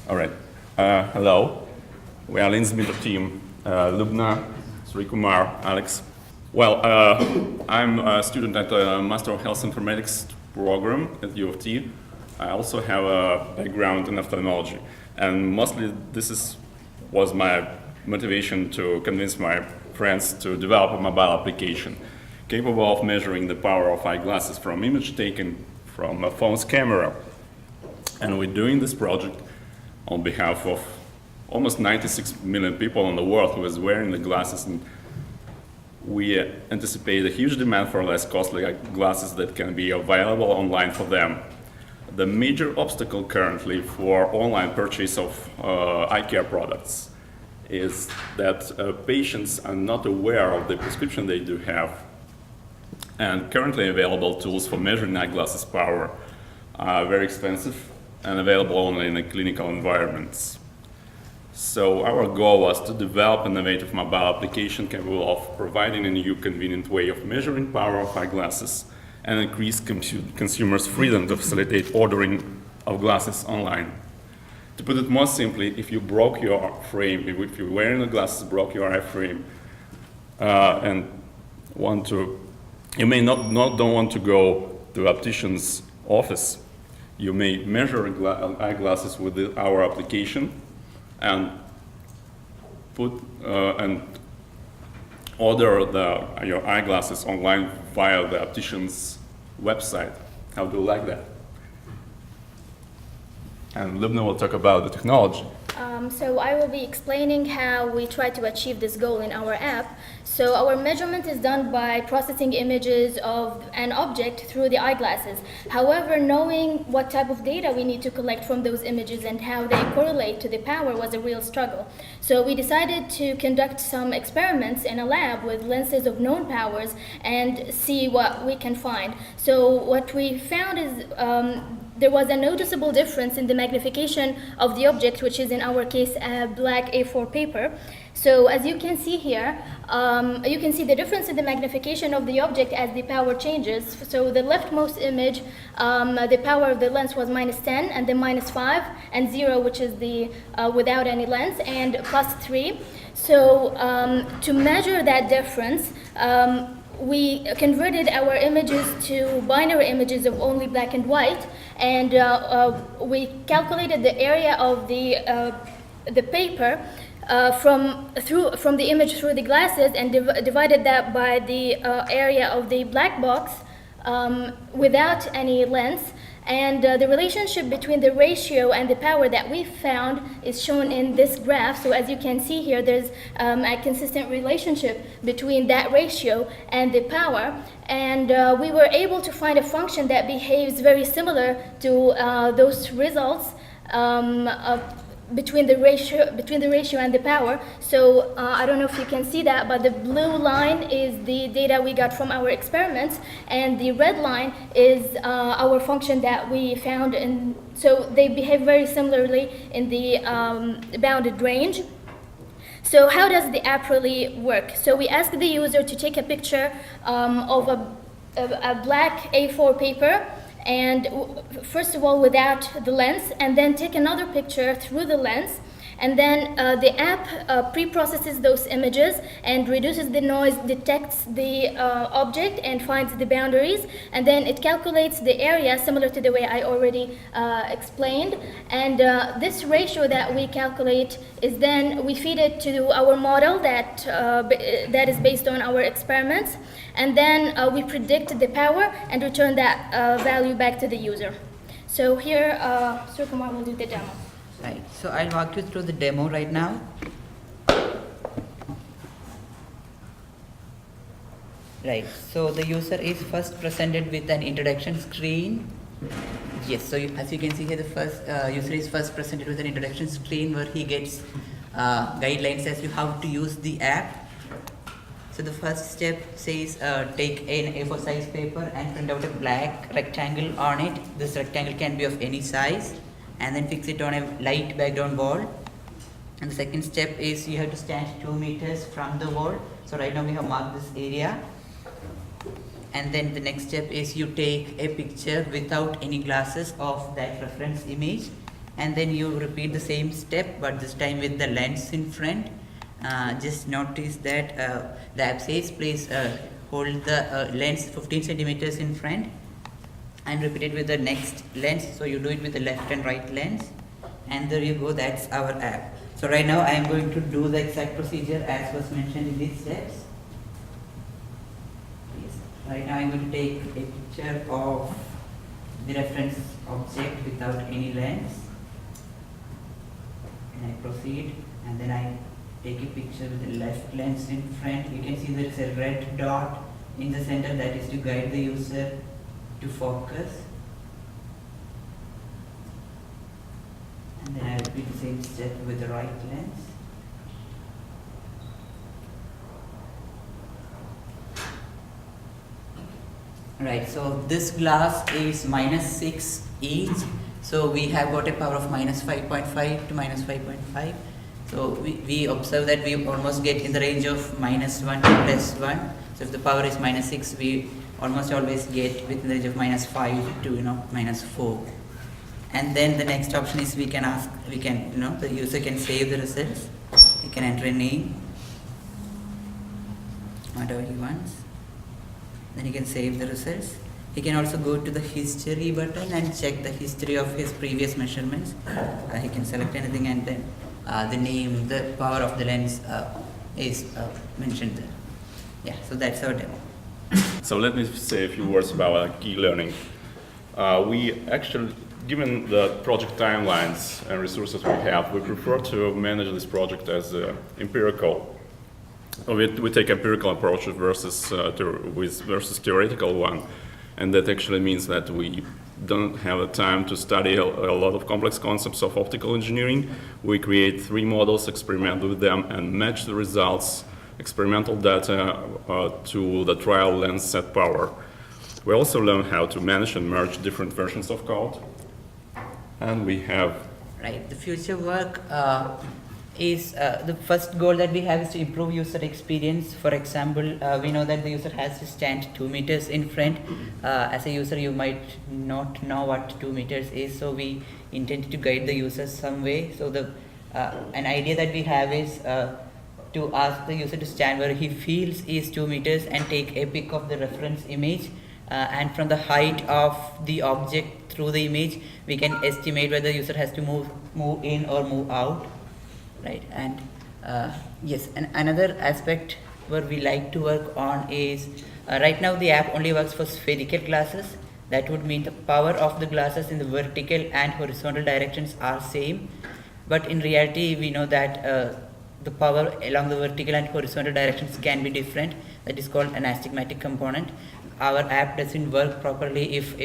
All right. Hello. We are LensMeter team. Lubna, Sri Kumar, Alex. Well, I'm a student at the Master of Health Informatics program at U of T. I also have a background in ophthalmology, and mostly was my motivation to convince my friends to develop a mobile application capable of measuring the power of eyeglasses from image taken from a phone's camera. And we're doing this project on behalf of almost 96 million people in the world who is wearing the glasses, and we anticipate a huge demand for less costly glasses that can be available online for them. The major obstacle currently for online purchase of eye care products is that patients are not aware of the prescription they do have, and currently available tools for measuring eyeglasses power are very expensive and available only in the clinical environments. So our goal was to develop an innovative mobile application capable of providing a new convenient way of measuring power of eyeglasses and increase consumers' freedom to facilitate ordering of glasses online. To put it more simply, if you broke your frame, if you're wearing the glasses, broke your eye frame, and you may don't want to go to optician's office, you may measure eyeglasses with our application and order your eyeglasses online via the optician's website. How do you like that? And Lubna will talk about the technology. So I will be explaining how we try to achieve this goal in our app. So our measurement is done by processing images of an object through the eyeglasses. However, knowing what type of data we need to collect from those images and how they correlate to the power was a real struggle. So we decided to conduct some experiments in a lab with lenses of known powers and see what we can find. So what we found is there was a noticeable difference in the magnification of the object, which is in our case a black A4 paper. So as you can see here, you can see the difference in the magnification of the object as the power changes. So the leftmost image, the power of the lens was -10, and then -5, and 0, which is the without any lens, and +3. So to measure that difference, we converted our images to binary images of only black and white, and we calculated the area of the paper from the image through the glasses, and divided that by the area of the black box without any lens. And the relationship between the ratio and the power that we found is shown in this graph. So as you can see here, there's a consistent relationship between that ratio and the power. And we were able to find a function that behaves very similar to those results between the ratio and the power. So I don't know if you can see that, but the blue line is the data we got from our experiments, and the red line is our function that we found. And so they behave very similarly in the bounded range. So how does the app really work? So we ask the user to take a picture of a black A4 paper, and first of all without the lens, and then take another picture through the lens, and then the app pre-processes those images and reduces the noise, detects the object and finds the boundaries, and then it calculates the area similar to the way I already explained. And this ratio that we calculate is then we feed it to our model that is based on our experiments, and then we predict the power and return that value back to the user. So here, Sir Kumar will do the demo. Right, so I'll walk you through the demo right now. Right, so the user is first presented with an introduction screen. Yes, so as you can see here, the first user is first presented with an introduction screen where he gets guidelines as to how to use the app. So the first step says take an A4 size paper and print out a black rectangle on it. This rectangle can be of any size, and then fix it on a light background wall. And the second step is you have to stand 2 meters from the wall. So right now we have marked this area. And then the next step is you take a picture without any glasses of that reference image, and then you repeat the same step, but this time with the lens in front. Just notice that the app says please hold the lens 15 centimeters in front and repeat it with the next lens. So you do it with the left and right lens, and there you go, that's our app. So right now I am going to do the exact procedure as was mentioned in these steps. Yes. Right now I am going to take a picture of the reference object without any lens, and I proceed, and then I take a picture with the left lens in front. You can see there is a red dot in the center, that is to guide the user to focus. And then I repeat the same step with the right lens. Right, so this glass is -6 each. So we have got a power of -5.5 to -5.5. So we observe that we almost get in the range of -1 to +1. So if the power is -6, we almost always get within the range of -5 to -4. And then the next option is we can the user can save the results. He can enter a name, whatever he wants. Then he can save the results. He can also go to the history button and check the history of his previous measurements. He can select anything, and then the name, the power of the lens is mentioned there. Yeah, so that's our demo. So let me say a few words about key learning. We actually, given the project timelines and resources we have, we prefer to manage this project as empirical. We take empirical approach versus theoretical one, and that actually means that we don't have the time to study a lot of complex concepts of optical engineering. We create 3 models, experiment with them, and match the results, experimental data, to the trial lens set power. We also learn how to manage and merge different versions of code, and we have... Right, the future work is the first goal that we have is to improve user experience. For example, we know that the user has to stand 2 meters in front. As a user, you might not know what 2 meters is, so we intend to guide the user some way. So an idea that we have is to ask the user to stand where he feels is 2 meters and take a pic of the reference image, and from the height of the object through the image, we can estimate whether the user has to move in or move out. Right, and yes, and another aspect where we like to work on is right now the app only works for spherical glasses. That would mean the power of the glasses in the vertical and horizontal directions are same, but in reality we know that the power along the vertical and horizontal directions can be different. That is called an astigmatic component. Our app doesn't work properly if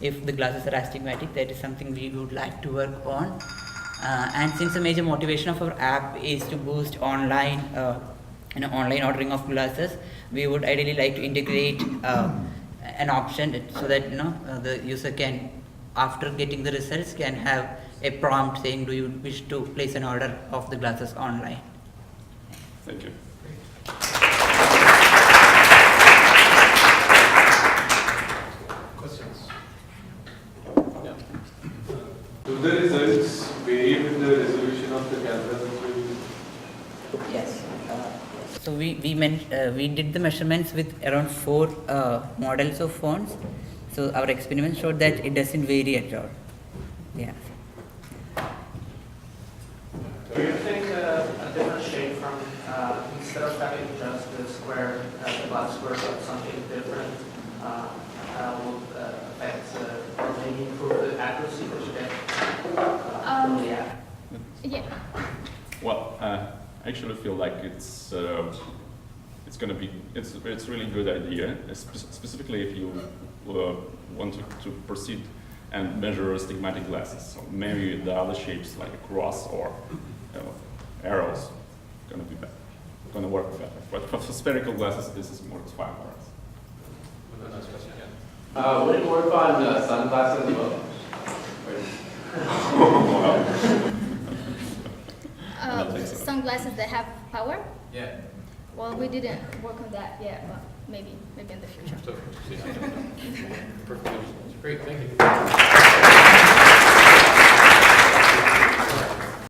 the glasses are astigmatic. That is something we would like to work on. And since the major motivation of our app is to boost online ordering of glasses, we would ideally like to integrate an option so that the user can, after getting the results, can have a prompt saying, do you wish to place an order of the glasses online? Thank you. Questions? Yeah. Do the results vary with the resolution of the camera that you use? Yes. So we did the measurements with around 4 models of phones. So our experiment showed that it doesn't vary at all. Yeah. Do you think a different shape from instead of having just the square, the glass squares of something different will affect or maybe improve the accuracy that you get? Yeah. Yeah. Well, I actually feel like it's going to be it's really good idea, specifically if you want to proceed and measure astigmatic glasses. So maybe the other shapes like a cross or arrows going to work better. But for spherical glasses, this is more fine for us. Would it work on sunglasses as well? Sunglasses that have power? Yeah. Well, we didn't work on that yet, but maybe in the future. Perfect. Great, thank you.